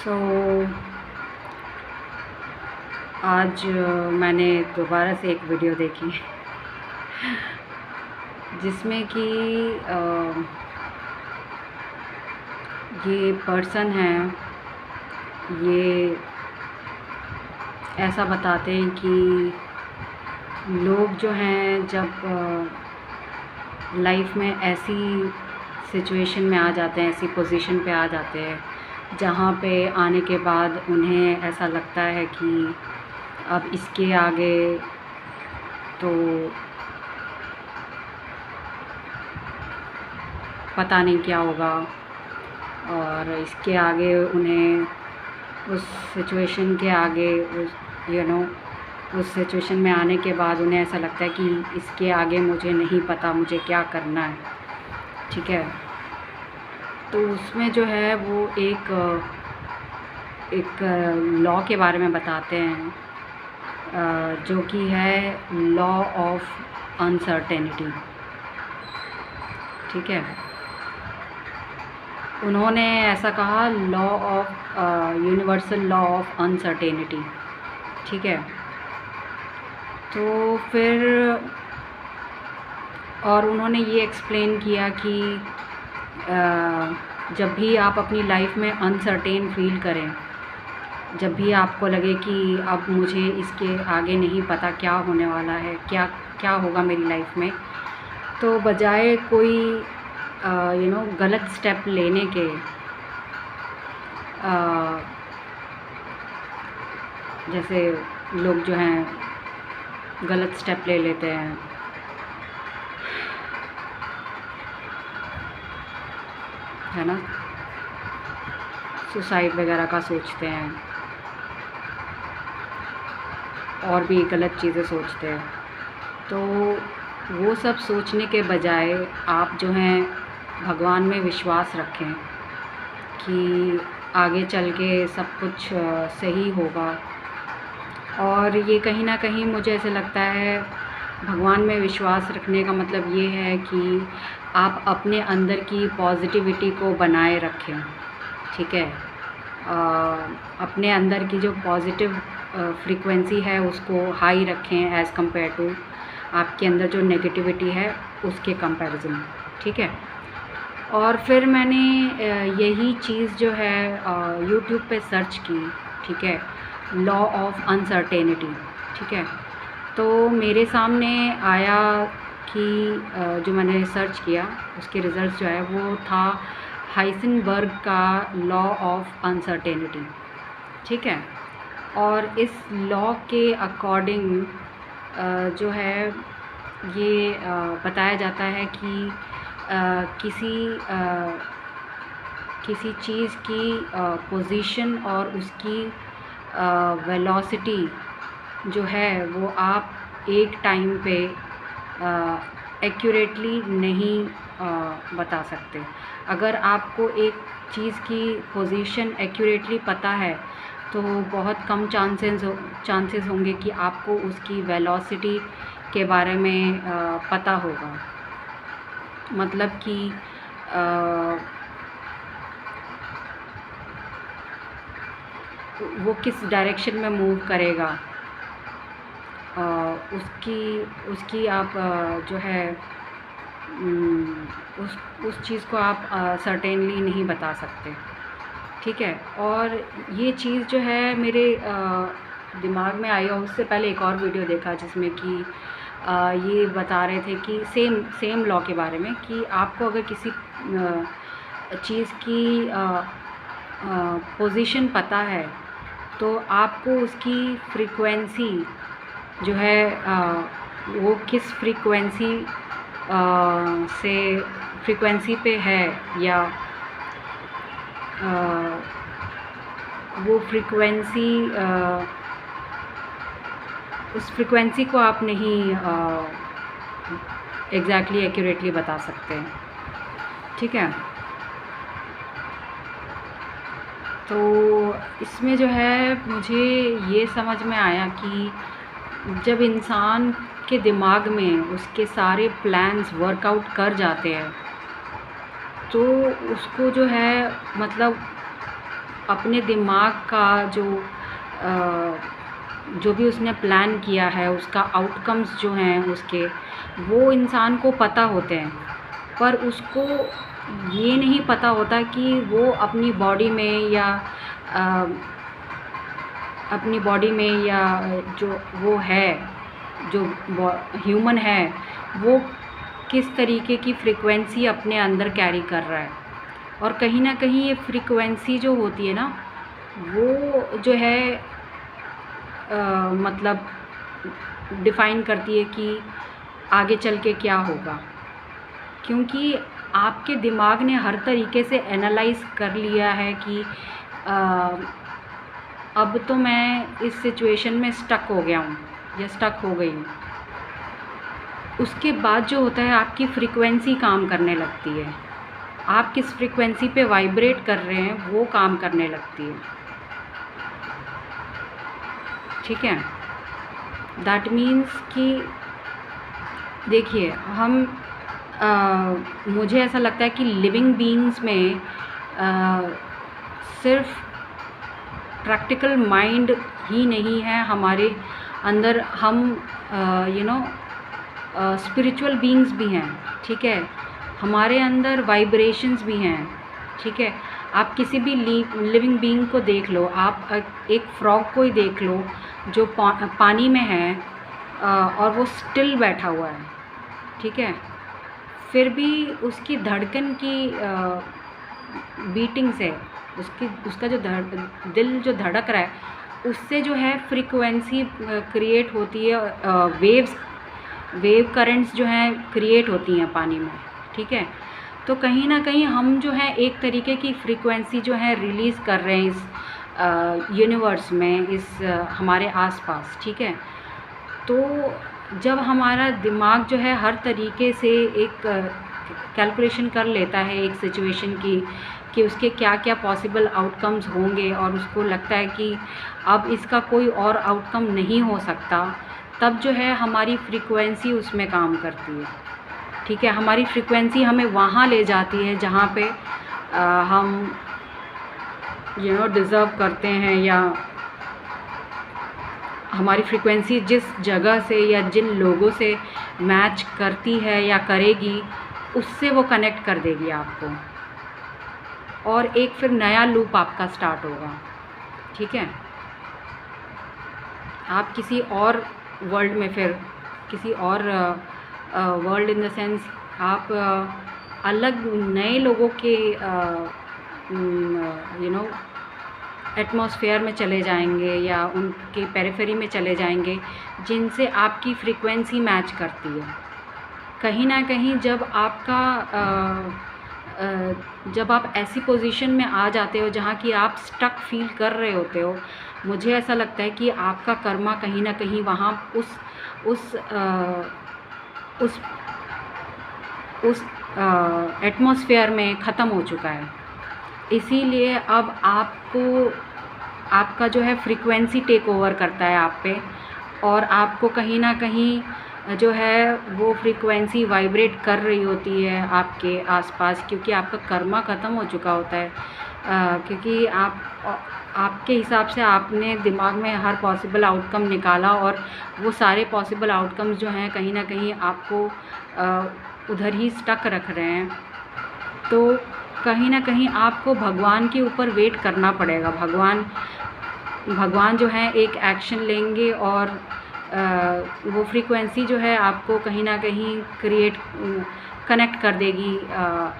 सो आज मैंने दोबारा से एक वीडियो देखी जिसमें कि ये पर्सन हैं, ये ऐसा बताते हैं कि लोग जो हैं जब लाइफ में ऐसी सिचुएशन में आ जाते हैं, ऐसी पोजीशन पे आ जाते हैं जहाँ पे आने के बाद उन्हें ऐसा लगता है कि अब इसके आगे तो पता नहीं क्या होगा, और इसके आगे उन्हें उस सिचुएशन के आगे उस सिचुएशन में आने के बाद उन्हें ऐसा लगता है कि इसके आगे मुझे नहीं पता मुझे क्या करना है। ठीक है, तो उसमें जो है वो एक लॉ के बारे में बताते हैं, जो कि है लॉ ऑफ अनसर्टेनिटी। ठीक है, उन्होंने ऐसा कहा law of universal law of uncertainty. ठीक है, तो फिर और उन्होंने ये एक्सप्लेन किया कि जब भी आप अपनी लाइफ में अनसर्टेन फील करें, जब भी आपको लगे कि अब मुझे इसके आगे नहीं पता क्या होने वाला है, क्या होगा मेरी लाइफ में, तो बजाय कोई गलत स्टेप लेने के जैसे लोग जो हैं गलत स्टेप ले लेते हैं, है ना, सुसाइड वगैरह का सोचते हैं और भी गलत चीज़ें सोचते हैं। तो वो सब सोचने के बजाय आप जो हैं भगवान में विश्वास रखें कि आगे चल के सब कुछ सही होगा। और ये कहीं ना कहीं मुझे ऐसे लगता है भगवान में विश्वास रखने का मतलब ये है कि आप अपने अंदर की पॉजिटिविटी को बनाए रखें। ठीक है, अपने अंदर की जो पॉजिटिव फ्रीक्वेंसी है उसको हाई रखें एज़ कम्पेयर टू आपके अंदर जो नेगेटिविटी है उसके कंपैरिजन। ठीक है, और फिर मैंने यही चीज़ जो है यूट्यूब पे सर्च की। ठीक है, लॉ ऑफ अनसर्टेनिटी। ठीक है, तो मेरे सामने आया कि जो मैंने सर्च किया उसके रिज़ल्ट जो है वो था हाइसेनबर्ग का लॉ ऑफ अनसर्टेनिटी। ठीक है, और इस लॉ के अकॉर्डिंग जो है ये बताया जाता है कि किसी चीज़ की पोजीशन और उसकी वेलोसिटी जो है वो आप एक टाइम पे एक्यूरेटली नहीं बता सकते। अगर आपको एक चीज़ की पोजीशन एक्यूरेटली पता है तो बहुत कम चांसेस होंगे कि आपको उसकी वेलोसिटी के बारे में पता होगा। मतलब कि वो किस डायरेक्शन में मूव करेगा, उसकी आप जो है उस चीज़ को आप सर्टेनली नहीं बता सकते। ठीक है, और ये चीज़ जो है मेरे दिमाग में आई, और उससे पहले एक और वीडियो देखा जिसमें कि ये बता रहे थे कि सेम लॉ के बारे में कि आपको अगर किसी चीज़ की पोजीशन पता है तो आपको उसकी फ्रीक्वेंसी जो है वो किस फ्रीक्वेंसी पे है, या वो फ्रीक्वेंसी उस फ्रीक्वेंसी को आप नहीं एग्जैक्टली एक्यूरेटली बता सकते। ठीक है, तो इसमें जो है मुझे ये समझ में आया कि जब इंसान के दिमाग में उसके सारे प्लान्स वर्कआउट कर जाते हैं तो उसको जो है मतलब अपने दिमाग का जो भी उसने प्लान किया है, उसका आउटकम्स जो हैं उसके, वो इंसान को पता होते हैं, पर उसको ये नहीं पता होता कि वो अपनी बॉडी में या अ, जो वो है, जो ह्यूमन है, वो किस तरीके की फ्रीक्वेंसी अपने अंदर कैरी कर रहा है। और कहीं ना कहीं ये फ्रीक्वेंसी जो होती है ना, वो जो है मतलब डिफ़ाइन करती है कि आगे चल के क्या होगा। क्योंकि आपके दिमाग ने हर तरीके से एनालाइज़ कर लिया है कि अब तो मैं इस सिचुएशन में स्टक हो गया हूँ या स्टक हो गई हूँ। उसके बाद जो होता है, आपकी फ्रीक्वेंसी काम करने लगती है। आप किस फ्रीक्वेंसी पे वाइब्रेट कर रहे हैं, वो काम करने लगती है। ठीक है, दैट मीन्स कि देखिए, हम मुझे ऐसा लगता है कि लिविंग बीइंग्स में सिर्फ प्रैक्टिकल माइंड ही नहीं है हमारे अंदर, हम स्पिरिचुअल बीइंग्स भी हैं। ठीक है, हमारे अंदर वाइब्रेशंस भी हैं। ठीक है, आप किसी भी लिविंग बीइंग को देख लो, आप एक फ्रॉग को ही देख लो जो पानी में है और वो स्टिल बैठा हुआ है। ठीक है, फिर भी उसकी धड़कन की बीटिंग से, उसका जो दिल जो धड़क रहा है, उससे जो है फ्रीक्वेंसी क्रिएट होती है, वेव करंट्स जो हैं क्रिएट होती हैं पानी में। ठीक है, तो कहीं ना कहीं हम जो है एक तरीके की फ्रीक्वेंसी जो है रिलीज़ कर रहे हैं इस यूनिवर्स में, इस हमारे आसपास। ठीक है, तो जब हमारा दिमाग जो है हर तरीके से एक कैलकुलेशन कर लेता है एक सिचुएशन की कि उसके क्या क्या पॉसिबल आउटकम्स होंगे, और उसको लगता है कि अब इसका कोई और आउटकम नहीं हो सकता, तब जो है हमारी फ्रीक्वेंसी उसमें काम करती है। ठीक है, हमारी फ्रीक्वेंसी हमें वहाँ ले जाती है जहाँ पे हम डिज़र्व करते हैं, या हमारी फ्रीक्वेंसी जिस जगह से या जिन लोगों से मैच करती है या करेगी, उससे वो कनेक्ट कर देगी आपको, और एक फिर नया लूप आपका स्टार्ट होगा। ठीक है, आप किसी और वर्ल्ड में, फिर किसी और वर्ल्ड इन द सेंस, आप अलग नए लोगों के एटमॉस्फेयर में चले जाएंगे, या उनके पेरिफेरी में चले जाएंगे जिनसे आपकी फ्रीक्वेंसी मैच करती है। कहीं ना कहीं जब आप ऐसी पोजीशन में आ जाते हो जहाँ कि आप स्टक फील कर रहे होते हो, मुझे ऐसा लगता है कि आपका कर्मा कहीं ना कहीं वहाँ उस एटमॉस्फेयर में ख़त्म हो चुका है। इसीलिए अब आपका जो है फ्रीक्वेंसी टेक ओवर करता है आप पे, और आपको कहीं ना कहीं जो है वो फ्रीक्वेंसी वाइब्रेट कर रही होती है आपके आसपास, क्योंकि आपका कर्मा ख़त्म हो चुका होता है। क्योंकि आपके हिसाब से आपने दिमाग में हर पॉसिबल आउटकम निकाला, और वो सारे पॉसिबल आउटकम्स जो हैं कहीं ना कहीं आपको उधर ही स्टक रख रहे हैं। तो कहीं ना कहीं आपको भगवान के ऊपर वेट करना पड़ेगा। भगवान जो है एक एक्शन लेंगे, और वो फ्रीक्वेंसी जो है आपको कहीं ना कहीं कनेक्ट कर देगी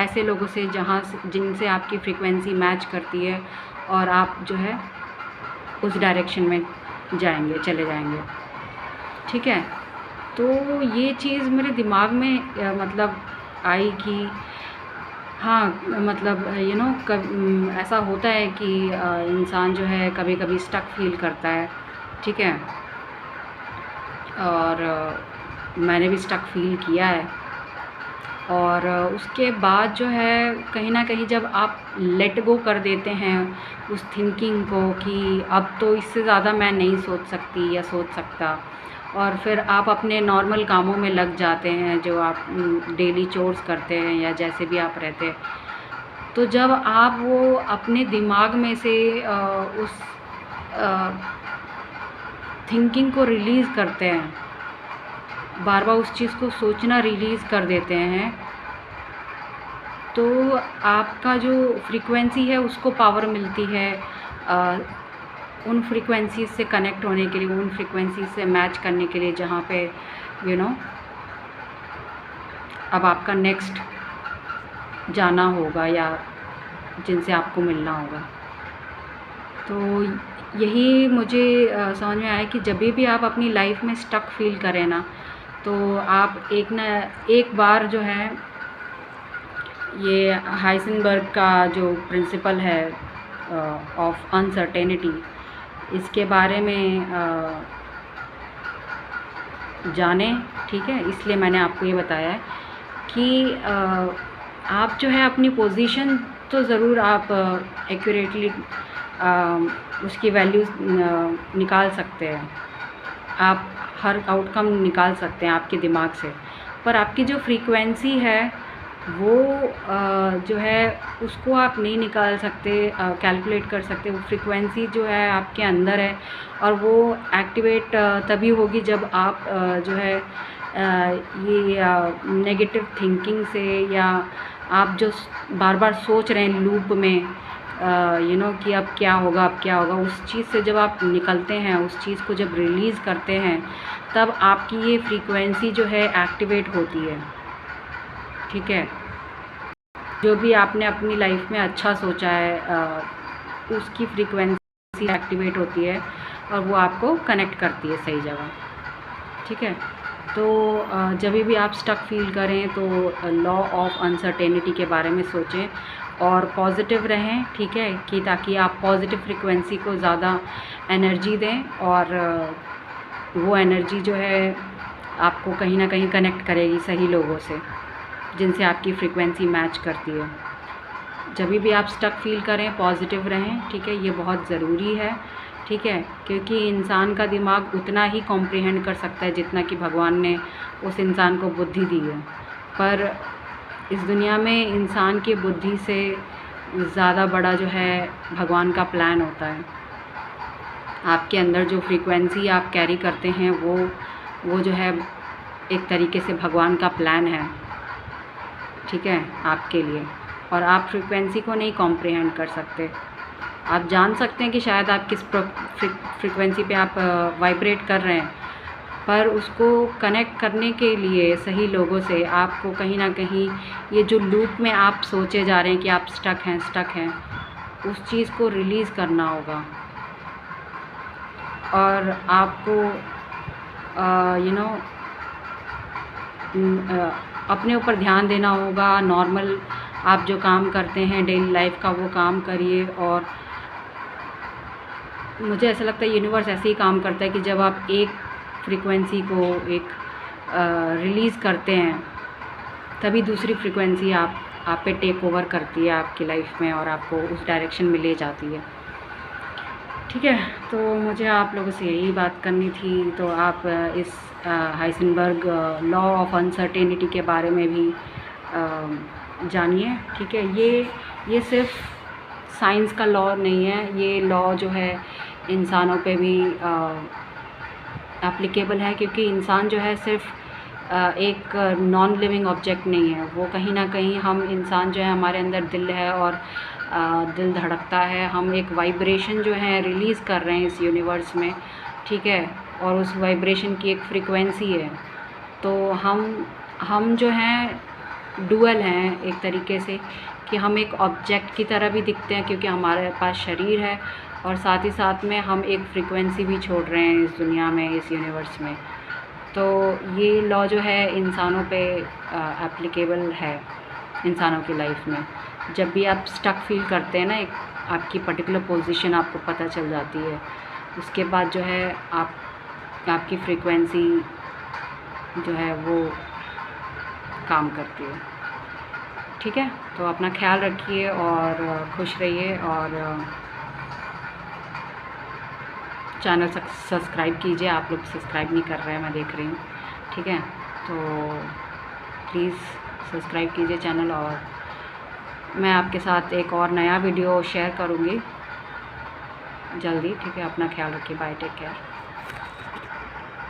ऐसे लोगों से जिनसे आपकी फ्रीक्वेंसी मैच करती है, और आप जो है उस डायरेक्शन में चले जाएंगे। ठीक है, तो ये चीज़ मेरे दिमाग में मतलब आई कि हाँ, मतलब ऐसा होता है कि इंसान जो है कभी कभी स्टक फील करता है। ठीक है, और मैंने भी स्टक फील किया है। और उसके बाद जो है कहीं ना कहीं जब आप लेट गो कर देते हैं उस थिंकिंग को कि अब तो इससे ज़्यादा मैं नहीं सोच सकती या सोच सकता, और फिर आप अपने नॉर्मल कामों में लग जाते हैं जो आप डेली चोर्स करते हैं या जैसे भी आप रहते हैं, तो जब आप वो अपने दिमाग में से उस थिंकिंग को रिलीज़ करते हैं, बार बार उस चीज़ को सोचना रिलीज़ कर देते हैं, तो आपका जो फ्रीक्वेंसी है उसको पावर मिलती है उन फ्रीक्वेंसीज़ से कनेक्ट होने के लिए, उन फ्रीक्वेंसीज़ से मैच करने के लिए जहाँ पे अब आपका नेक्स्ट जाना होगा या जिनसे आपको मिलना होगा। तो यही मुझे समझ में आया कि जब भी आप अपनी लाइफ में स्टक फील करें ना, तो आप एक बार जो है ये हाइसेनबर्ग का जो प्रिंसिपल है ऑफ अनसर्टेनिटी, इसके बारे में जानें, ठीक है। इसलिए मैंने आपको ये बताया है कि आप जो है अपनी पोजीशन तो ज़रूर आप एक्यूरेटली उसकी वैल्यूज़ निकाल सकते हैं, आप हर आउटकम निकाल सकते हैं आपके दिमाग से, पर आपकी जो फ्रीक्वेंसी है वो जो है उसको आप नहीं निकाल सकते, कैलकुलेट कर सकते। वो फ्रीक्वेंसी जो है आपके अंदर है और वो एक्टिवेट तभी होगी जब आप जो है ये नेगेटिव थिंकिंग से, या आप जो बार बार सोच रहे हैं लूप में कि अब क्या होगा, अब क्या होगा, उस चीज़ से जब आप निकलते हैं, उस चीज़ को जब रिलीज़ करते हैं, तब आपकी ये फ्रीक्वेंसी जो है एक्टिवेट होती है, ठीक है। जो भी आपने अपनी लाइफ में अच्छा सोचा है उसकी फ्रीक्वेंसी एक्टिवेट होती है और वो आपको कनेक्ट करती है सही जगह, ठीक है। तो जब भी आप स्टक फील करें तो लॉ ऑफ अनसर्टेनिटी के बारे में सोचें और पॉजिटिव रहें, ठीक है, कि ताकि आप पॉजिटिव फ्रीक्वेंसी को ज़्यादा एनर्जी दें और वो एनर्जी जो है आपको कहीं ना कहीं कनेक्ट करेगी सही लोगों से जिनसे आपकी फ्रीक्वेंसी मैच करती है। जब भी आप स्टक फील करें पॉजिटिव रहें, ठीक है, ये बहुत ज़रूरी है, ठीक है, क्योंकि इंसान का दिमाग उतना ही कॉम्प्रिहेंड कर सकता है जितना कि भगवान ने उस इंसान को बुद्धि दी है। पर इस दुनिया में इंसान की बुद्धि से ज़्यादा बड़ा जो है भगवान का प्लान होता है। आपके अंदर जो फ्रीक्वेंसी आप कैरी करते हैं वो जो है एक तरीके से भगवान का प्लान है, ठीक है, आपके लिए। और आप फ्रीक्वेंसी को नहीं कॉम्प्रिहेंड कर सकते। आप जान सकते हैं कि शायद आप किस फ्रीक्वेंसी पे आप वाइब्रेट कर रहे हैं, पर उसको कनेक्ट करने के लिए सही लोगों से आपको कहीं ना कहीं ये जो लूप में आप सोचे जा रहे हैं कि आप स्टक हैं, उस चीज़ को रिलीज़ करना होगा और आपको अपने ऊपर ध्यान देना होगा। नॉर्मल आप जो काम करते हैं डेली लाइफ का वो काम करिए। और मुझे ऐसा लगता है यूनिवर्स ऐसे ही काम करता है कि जब आप एक फ्रीक्वेंसी को एक रिलीज़ करते हैं तभी दूसरी फ्रीक्वेंसी आप पे टेक ओवर करती है आपकी लाइफ में और आपको उस डायरेक्शन में ले जाती है, ठीक है। तो मुझे आप लोगों से यही बात करनी थी। तो आप इस हाइसेनबर्ग लॉ ऑफ अनसर्टेनिटी के बारे में भी जानिए, ठीक है। ये सिर्फ साइंस का लॉ नहीं है, ये लॉ जो है इंसानों पे भी एप्लीकेबल है, क्योंकि इंसान जो है सिर्फ एक नॉन लिविंग ऑब्जेक्ट नहीं है। वो कहीं ना कहीं हम इंसान जो है हमारे अंदर दिल है और दिल धड़कता है, हम एक वाइब्रेशन जो है रिलीज़ कर रहे हैं इस यूनिवर्स में, ठीक है, और उस वाइब्रेशन की एक फ्रीक्वेंसी है। तो हम जो हैं डुअल हैं एक तरीके से, कि हम एक ऑब्जेक्ट की तरह भी दिखते हैं क्योंकि हमारे पास शरीर है और साथ ही साथ में हम एक फ्रीक्वेंसी भी छोड़ रहे हैं इस दुनिया में, इस यूनिवर्स में। तो ये लॉ जो है इंसानों पे एप्लीकेबल है, इंसानों की लाइफ में। जब भी आप स्टक फील करते हैं ना, एक आपकी पर्टिकुलर पोजीशन आपको पता चल जाती है, उसके बाद जो है आपकी फ्रीक्वेंसी जो है वो काम करती है, ठीक है। तो अपना ख्याल रखिए और खुश रहिए और चैनल सब्सक्राइब कीजिए। आप लोग सब्सक्राइब नहीं कर रहे हैं, मैं देख रही हूँ, ठीक है। तो प्लीज़ सब्सक्राइब कीजिए चैनल और मैं आपके साथ एक और नया वीडियो शेयर करूँगी जल्दी। ठीक है, अपना ख्याल रखिए। Bye, take care.